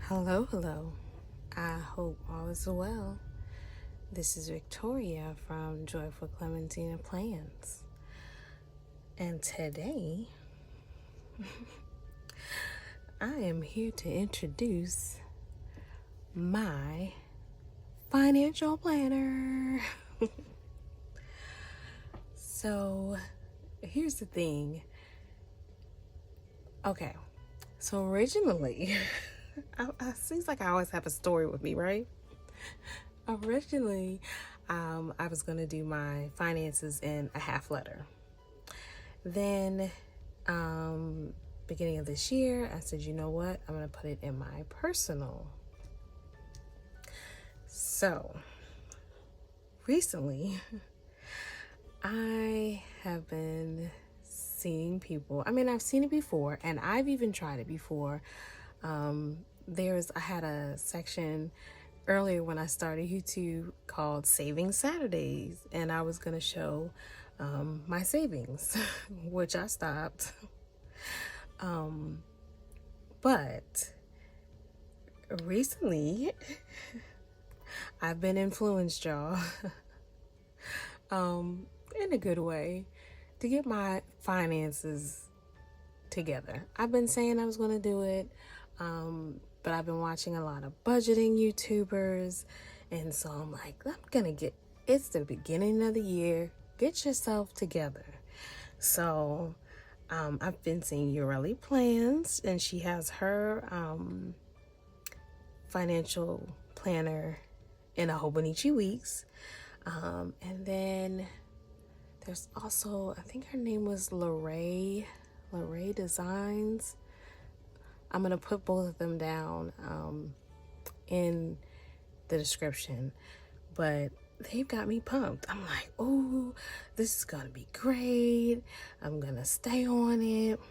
Hello, hello. I hope all is well. This is Victoria from Joyful Clementina Plans. And today, I am here to introduce my financial planner. So, here's the thing. Okay, so originally, it seems like I always have a story with me, right? Originally, I was going to do my finances in a half letter. Then, beginning of this year, I said, you know what? I'm going to put it in my personal. So, recently, I have been seeing people. I mean, I've seen it before, and I've even tried it before. I had a section earlier when I started YouTube called Saving Saturdays, and I was going to show my savings, which I stopped. But recently, I've been influenced, y'all, in a good way, to get my finances together. I've been saying I was going to do it, but I've been watching a lot of budgeting YouTubers, and so I'm like, it's the beginning of the year, get yourself together. So I've been seeing Ureli Plans, and she has her financial planner in a Hobonichi Weeks, and then there's also, I think her name was Rhoro Designs. I'm going to put both of them down in the description. But they've got me pumped. I'm like, oh, this is going to be great. I'm going to stay on it.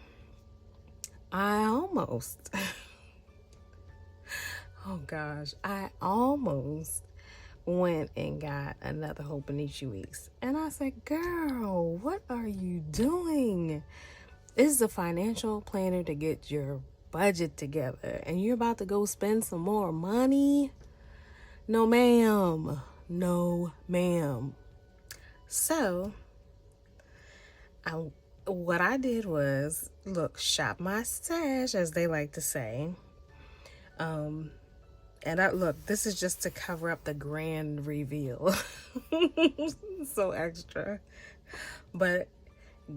I almost went and got another Hobonichi Weeks. And I said, girl, what are you doing? This is a financial planner to get your budget together, and you're about to go spend some more money? No, ma'am. No, ma'am. So, what I did was, shop my stash, as they like to say. And this is just to cover up the grand reveal. So extra. But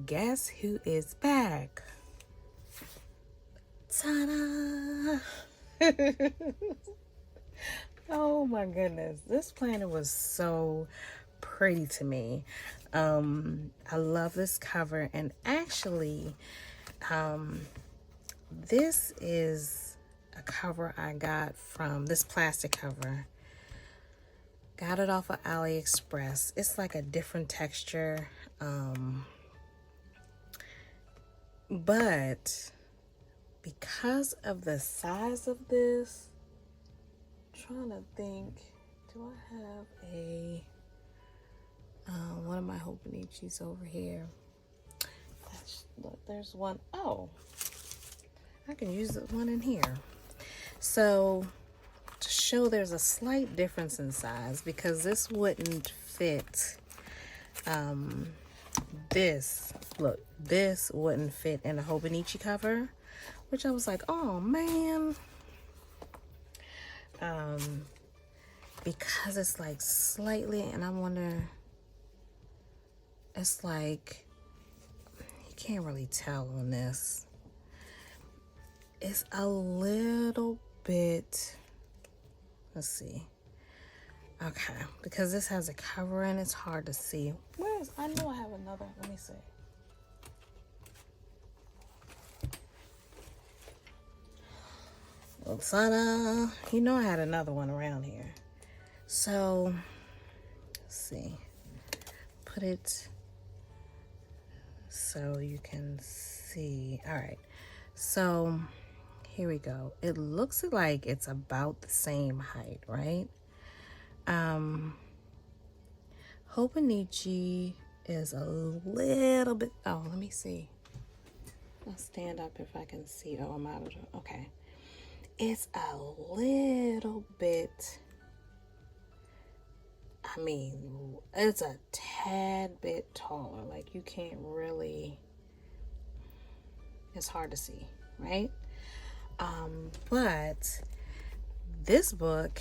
guess who is back? Ta-da! Oh my goodness. This planner was so pretty to me. I love this cover, and actually, this is a cover I got from this plastic cover. Got it off of AliExpress. It's like a different texture. But because of the size of this, I'm trying to think, do I have one of my Hobonichis over here? Look, there's one. Oh, I can use the one in here. So to show there's a slight difference in size, because this wouldn't fit this wouldn't fit in a Hobonichi cover, which I was like, oh man. Because it's like slightly, and I wonder, it's like, you can't really tell on this. It's a little bit, let's see. Okay, because this has a cover and it's hard to see. I know I have another, let me see. Ta-da! You know I had another one around here. So, let's see. Put it so you can see. All right. So, here we go. It looks like it's about the same height, right? Hobonichi is a little bit, oh, let me see. I'll stand up if I can see. Oh, I'm out of it. Okay. It's a little bit, I mean, it's a tad bit taller. Like you can't really, it's hard to see, right? But this book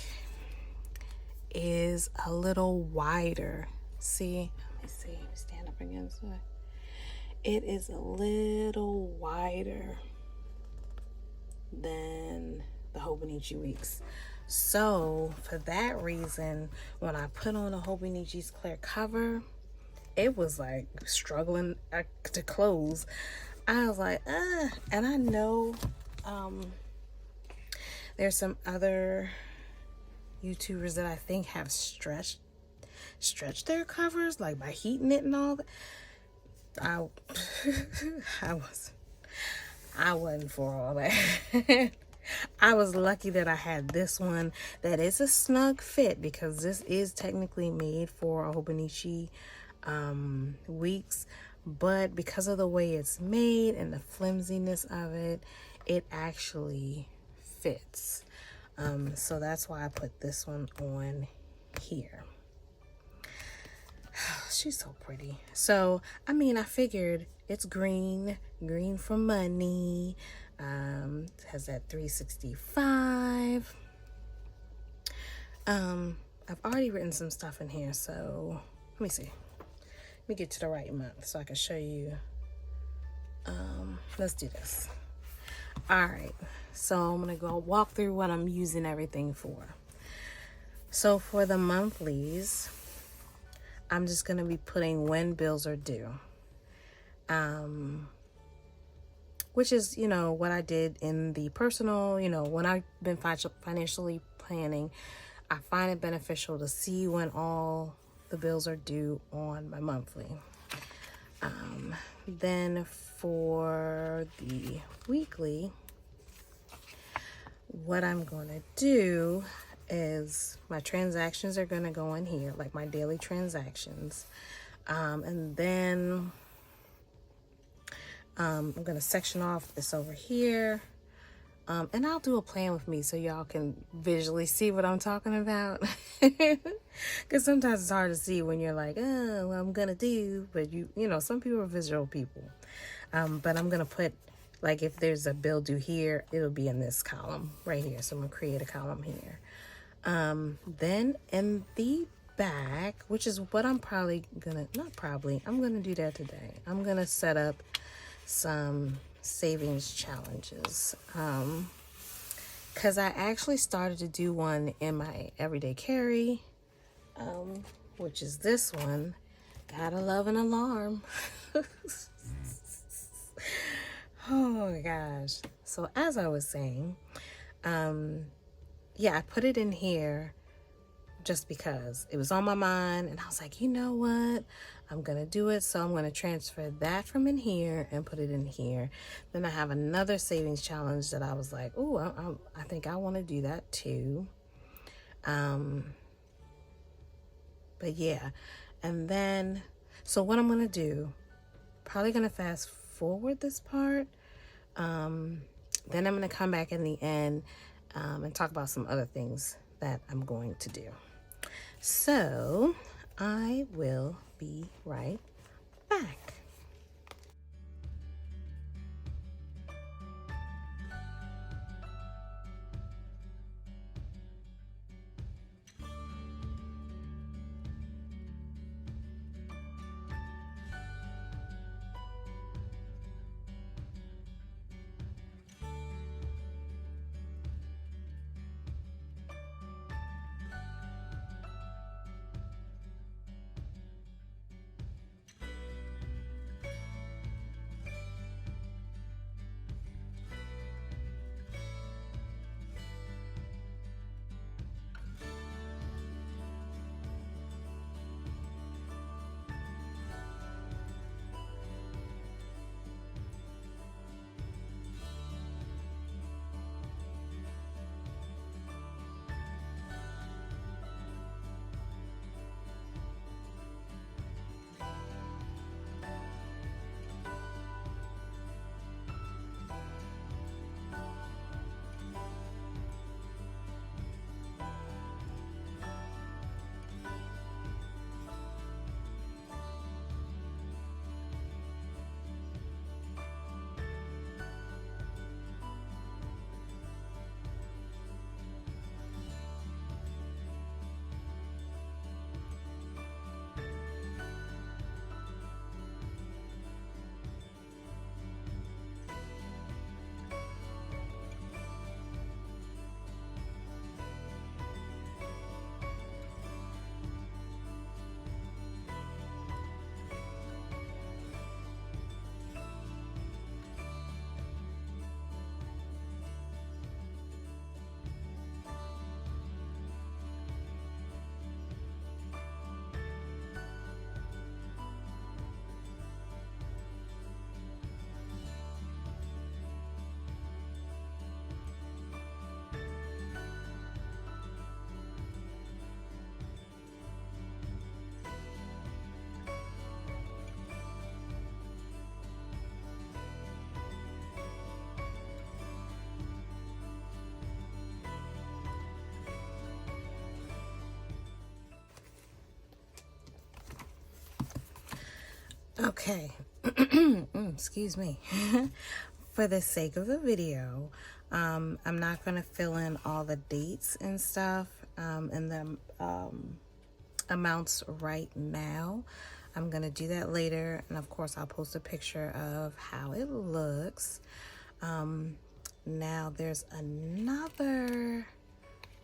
is a little wider. See, let me see, stand up against it. It is a little wider than the Hobonichi Weeks. So for that reason, when I put on the Hobonichi's clear cover, it was like struggling to close. I was like, and I know there's some other YouTubers that I think have stretched their covers, like by heating it and all that. I wasn't for all that. I was lucky that I had this one that is a snug fit, because this is technically made for a Hobonichi Weeks, but because of the way it's made and the flimsiness of it, it actually fits. So that's why I put this one on here. She's so pretty. So, I mean, I figured it's green for money. It has that 365. I've already written some stuff in here, so let me see. Let me get to the right month so I can show you. Let's do this. All right, so I'm gonna go walk through what I'm using everything for. So for the monthlies, I'm just gonna be putting when bills are due, which is, you know, what I did in the personal, you know, when I've been financially planning, I find it beneficial to see when all the bills are due on my monthly. Then for the weekly, what I'm going to do is my transactions are going to go in here, like my daily transactions. And then I'm going to section off this over here. And I'll do a plan with me so y'all can visually see what I'm talking about. Because sometimes it's hard to see when you're like, oh, well, I'm going to do. But, you know, some people are visual people. But I'm going to put, like, if there's a bill due here, it'll be in this column right here. So I'm going to create a column here. Then in the back, which is what I'm probably going to, not probably, I'm going to do that today. I'm going to set up some savings challenges, because I actually started to do one in my everyday carry, which is this one. Gotta love an alarm. Oh my gosh. So as I was saying, yeah, I put it in here just because it was on my mind, and I was like, you know what, I'm gonna do it. So I'm gonna transfer that from in here and put it in here. Then I have another savings challenge that I was like, oh, I think I want to do that too. But yeah, and then, so what I'm gonna do, probably gonna fast forward this part. Then I'm gonna come back in the end and talk about some other things that I'm going to do. So I will be right back. Okay, excuse me. For the sake of the video, I'm not going to fill in all the dates and stuff and the amounts right now. I'm going to do that later, and of course I'll post a picture of how it looks. Now there's another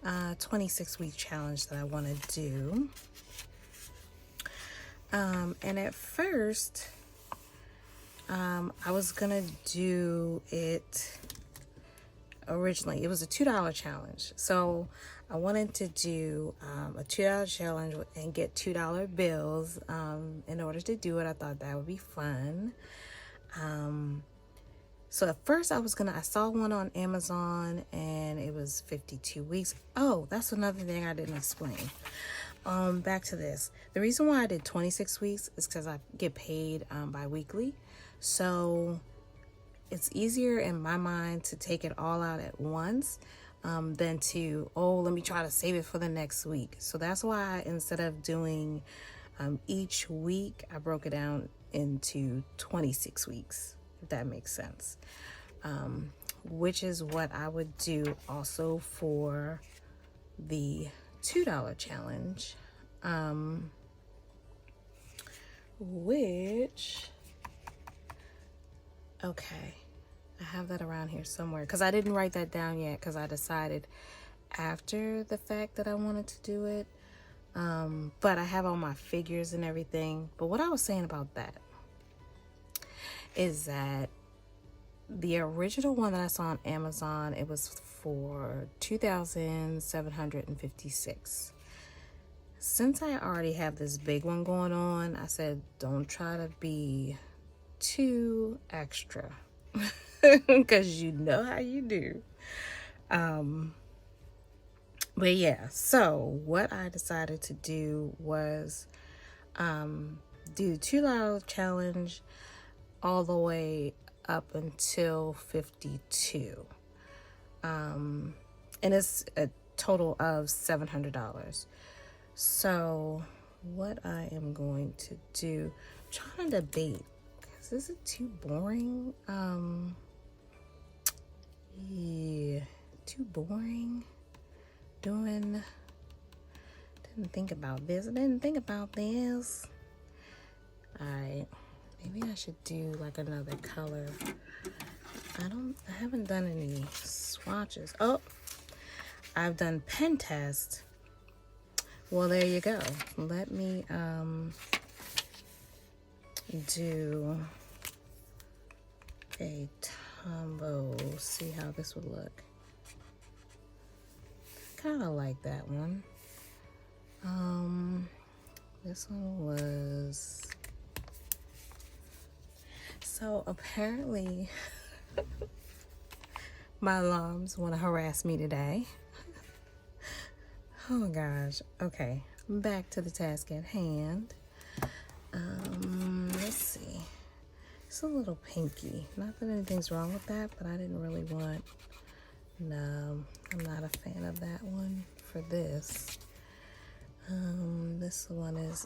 26-week challenge that I want to do. And at first, I was gonna do it originally. It was a $2 challenge. So I wanted to do a $2 challenge and get $2 bills. In order to do it, I thought that would be fun. So at first I saw one on Amazon and it was 52 weeks. Oh, that's another thing I didn't explain. Back to this. The reason why I did 26 weeks is because I get paid bi-weekly. So it's easier in my mind to take it all out at once than to, let me try to save it for the next week. So that's why instead of doing each week, I broke it down into 26 weeks, if that makes sense. Which is what I would do also for the $2 challenge, okay, I have that around here somewhere because I didn't write that down yet because I decided after the fact that I wanted to do it, but I have all my figures and everything. But what I was saying about that is that the original one that I saw on Amazon, it was for $2,756. Since I already have this big one going on, I said, don't try to be too extra because you know how you do. But yeah, so what I decided to do was do the $2 challenge all the way up until 52. And it's a total of $700. So what I am going to do, I'm trying to debate, because is it too boring? Yeah, too boring doing, didn't think about this. All right. Maybe I should do like another color. I haven't done any swatches. Oh, I've done pen test. Well, there you go. Let me do a Tombow. See how this would look. Kind of like that one. This one was. So apparently my alarms want to harass me today. Oh gosh. Okay, back to the task at hand. Let's see. It's a little pinky. Not that anything's wrong with that, but I didn't really want. No, I'm not a fan of that one for this. This one is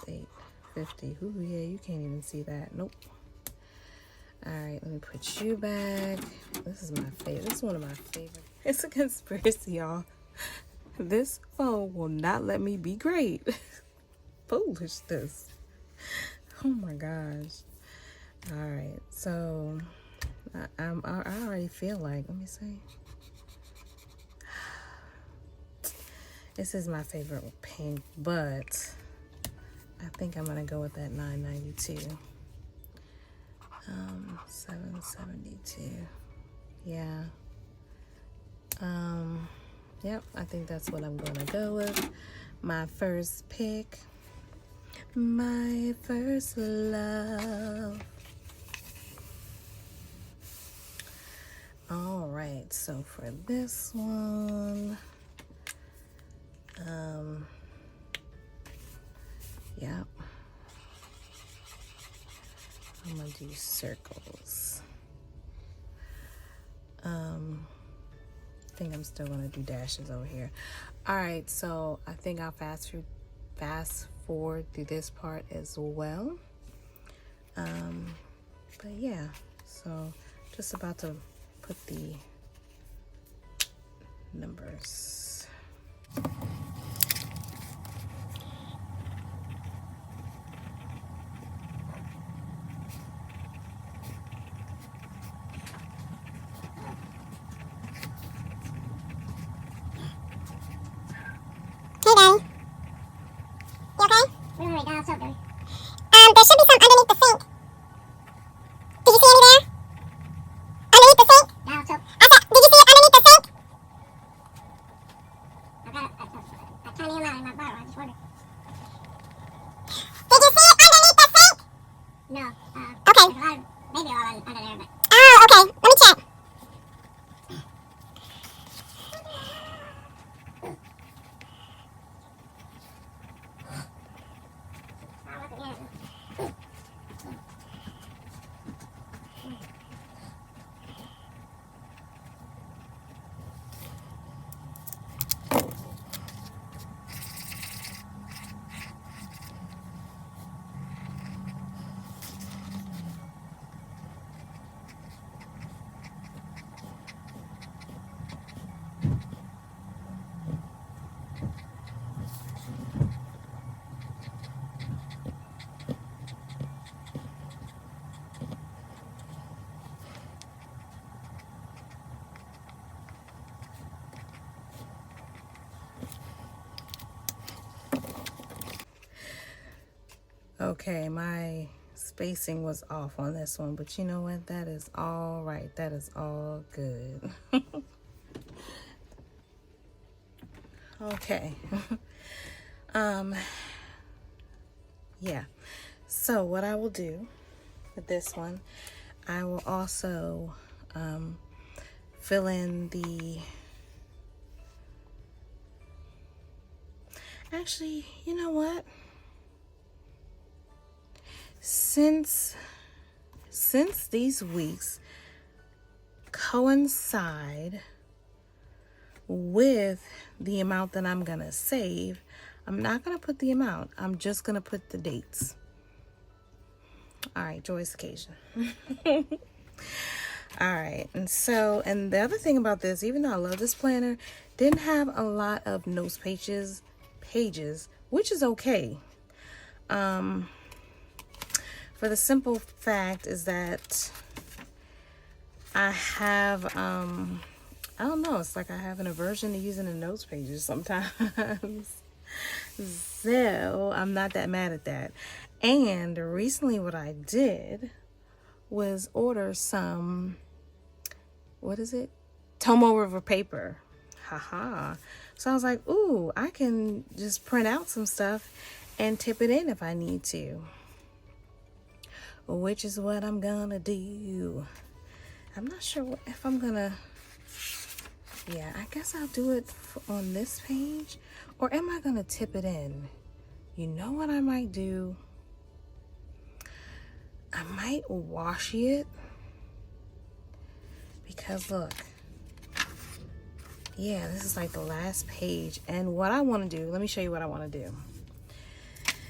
$8.50. Ooh, yeah, you can't even see that. Nope. All right, let me put you back. This is my favorite. This is one of my favorite. It's a conspiracy, y'all. This phone will not let me be great. Foolishness. Oh my gosh. All right, so I already feel like, let me see. This is my favorite pink, but I think I'm gonna go with that $9.92. $7.72. Yeah. Yep, I think that's what I'm gonna go with. My first pick. My first love. All right, so for this one, yep. I'm gonna do circles. I think I'm still gonna do dashes over here. All right, so I think I'll fast forward through this part as well. But yeah, so just about to put the numbers. Hey, Daddy. You okay? Wait, no, it's okay. There should be some underneath the sink. Did you see any there? Underneath the sink? No, it's okay. I said, did you see it underneath the sink? I got it. I can't even in my bottle. I just wondered. Did you see it underneath the sink? No. Okay. There's a lot of baby oil under there, but. Oh, okay. Let me check. Okay, my spacing was off on this one, but you know what? That is all right. That is all good. Okay. Yeah. So what I will do with this one, I will also fill in the, actually, you know what? Since these weeks coincide with the amount that I'm gonna save, I'm not gonna put the amount, I'm just gonna put the dates. All right, joyous occasion. All right, and the other thing about this, even though I love this planner, didn't have a lot of notes pages, which is okay. For the simple fact is that I have, I don't know, it's like I have an aversion to using the notes pages sometimes. So I'm not that mad at that. And recently what I did was order some, what is it? Tomoe River Paper. Haha. So I was like, ooh, I can just print out some stuff and tip it in if I need to. Which is what I'm gonna do. I'm not sure if I'm gonna, yeah, I guess I'll do it on this page, or am I gonna tip it in? You know what I might do? I might washi it, because look, yeah, this is like the last page, and what I want to do, let me show you what I want to do.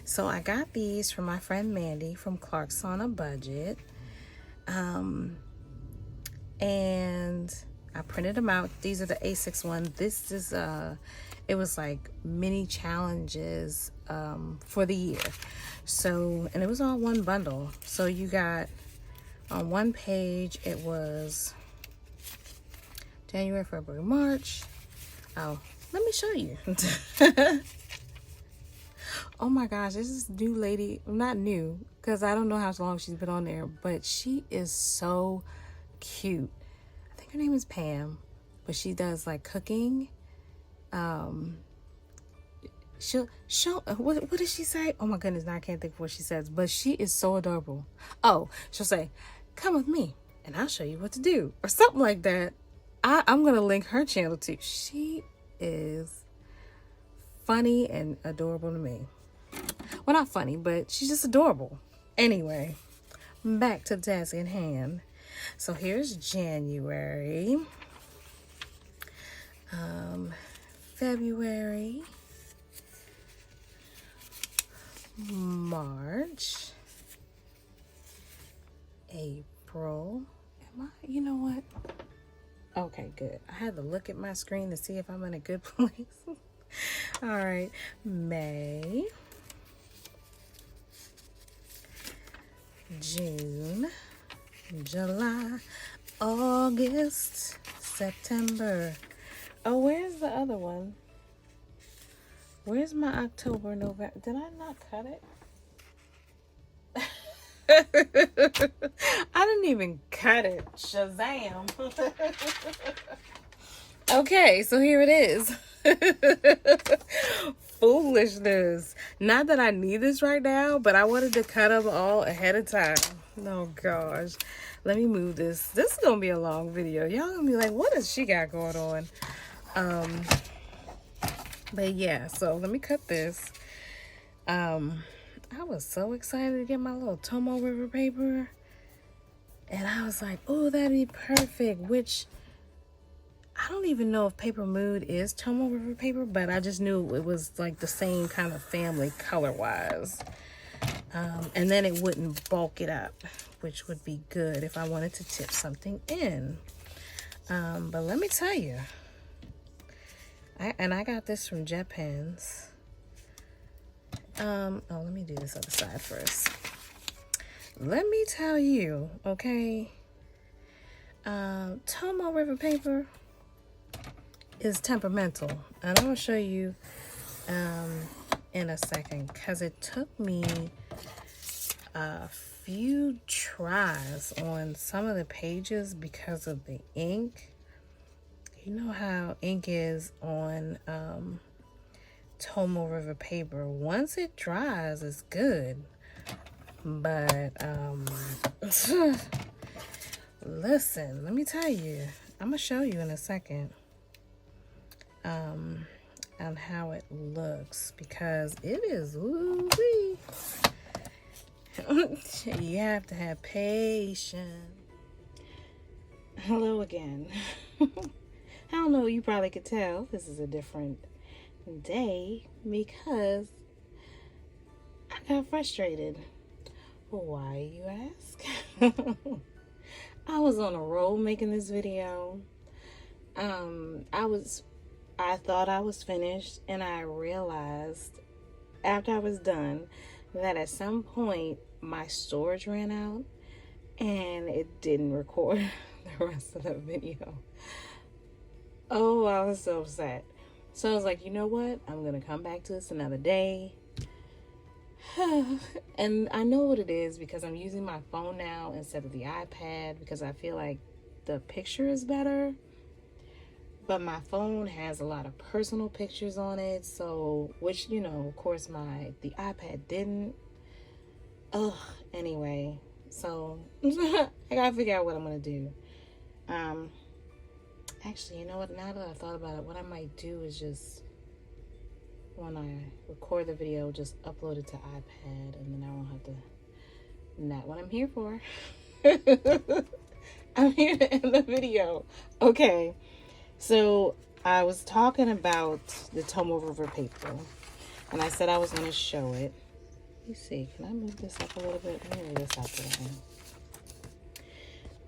So I got these from my friend Mandy from Clark's on a Budget, and I printed them out. These are the A6 ones. This is it was like mini challenges for the year. So, and it was all one bundle. So you got on one page, it was January, February, March. Oh, let me show you. Oh my gosh, this is new lady, not new, because I don't know how long she's been on there, but she is so cute. I think her name is Pam, but she does like cooking. She'll what does she say? Oh my goodness, now I can't think of what she says, but she is so adorable. Oh, she'll say, come with me and I'll show you what to do, or something like that. I'm gonna link her channel too. She is funny and adorable to me. Well, not funny, but she's just adorable. Anyway, back to the task at hand. So here's January, February, March, April. You know what? Okay, good. I had to look at my screen to see if I'm in a good place. All right, May, June, July, August, September. Oh, where's the other one? Where's my October, November? Did I not cut it? I didn't even cut it. Shazam. Okay, so here it is. Foolishness. Not that I need this right now, but I wanted to cut them all ahead of time. Oh gosh. Let me move this. This is gonna be a long video. Y'all gonna be like, what does she got going on? But yeah, so let me cut this. I was so excited to get my little Tomoe River paper. And I was like, oh, that'd be perfect. Which, I don't even know if Papermood is Tomoe River paper, but I just knew it was like the same kind of family color-wise. And then it wouldn't bulk it up, which would be good if I wanted to tip something in. But let me tell you, I got this from Jet Pens. Oh, let me do this other side first. Let me tell you, okay, Tomoe River paper is temperamental, and I'm gonna show you in a second, because it took me a few tries on some of the pages because of the ink. You know how ink is on Tomoe River paper. Once it dries, it's good. But listen, let me tell you, I'm gonna show you in a second on how it looks, because it is woo-wee. You have to have patience. Hello again. I don't know, you probably could tell this is a different day because I got frustrated. Why, you ask? I was on a roll making this video. I thought I was finished, and I realized after I was done that at some point my storage ran out and it didn't record the rest of the video. Oh, I was so upset. So I was like, you know what? I'm gonna come back to this another day. And I know what it is because I'm using my phone now instead of the iPad, because I feel like the picture is better. But my phone has a lot of personal pictures on it, so, which, you know, of course the iPad didn't. Anyway, so I gotta figure out what I'm gonna do. Actually, you know what, now that I thought about it, what I might do is just, when I record the video, just upload it to iPad, and then I won't have to, not what I'm here for. I'm here to end the video. Okay, so I was talking about the Tomoe River paper, and I said I was going to show it. Let me see, can I move this up a little bit? Let me move this up a little.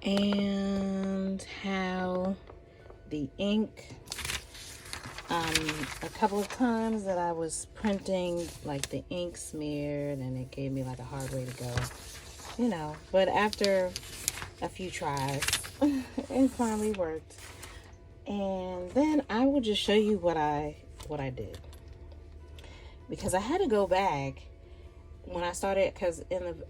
And how the ink, a couple of times that I was printing, like the ink smeared and it gave me like a hard way to go, you know, but after a few tries it finally worked. And then I will just show you what I did, because I had to go back when I started, because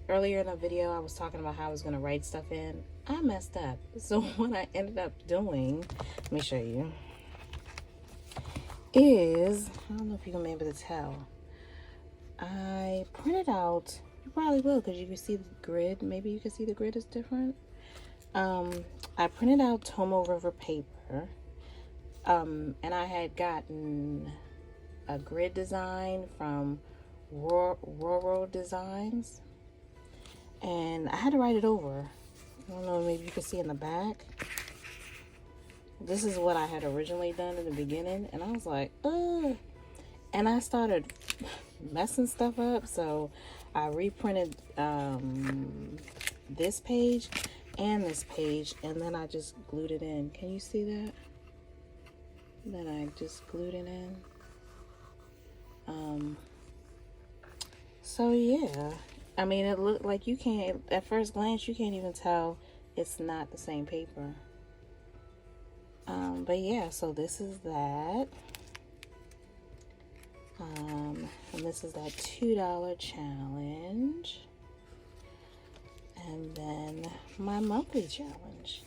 earlier in the video I was talking about how I was going to write stuff in. I messed up. So what I ended up doing, let me show you, is, I don't know if you're going to be able to tell, I printed out, you probably will because you can see the grid, maybe you can see the grid is different. I printed out Tomoe River paper, and I had gotten a grid design from Rhoro Designs, and I had to write it over. I don't know, maybe you can see in the back. This is what I had originally done in the beginning, and I was like, ugh. And I started messing stuff up, so I reprinted this page and this page, and then I just glued it in. Can you see that? Then I just glued it in. So yeah, I mean, it looked like you can't, at first glance, you can't even tell it's not the same paper. But yeah, so this is that. And this is that $2 challenge. And then my monthly challenge.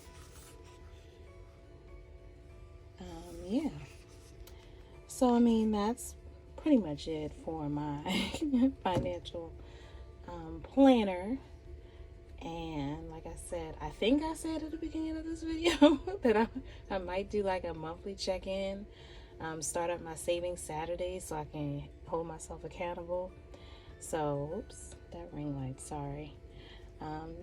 Yeah. So, I mean, that's pretty much it for my financial planner. And like I said, I think I said at the beginning of this video that I might do like a monthly check-in, start up my savings Saturdays so I can hold myself accountable. So, oops, that ring light, sorry.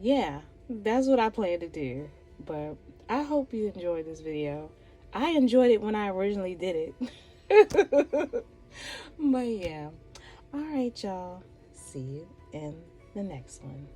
Yeah, that's what I plan to do. But I hope you enjoyed this video. I enjoyed it when I originally did it. But yeah. Alright, y'all. See you in the next one.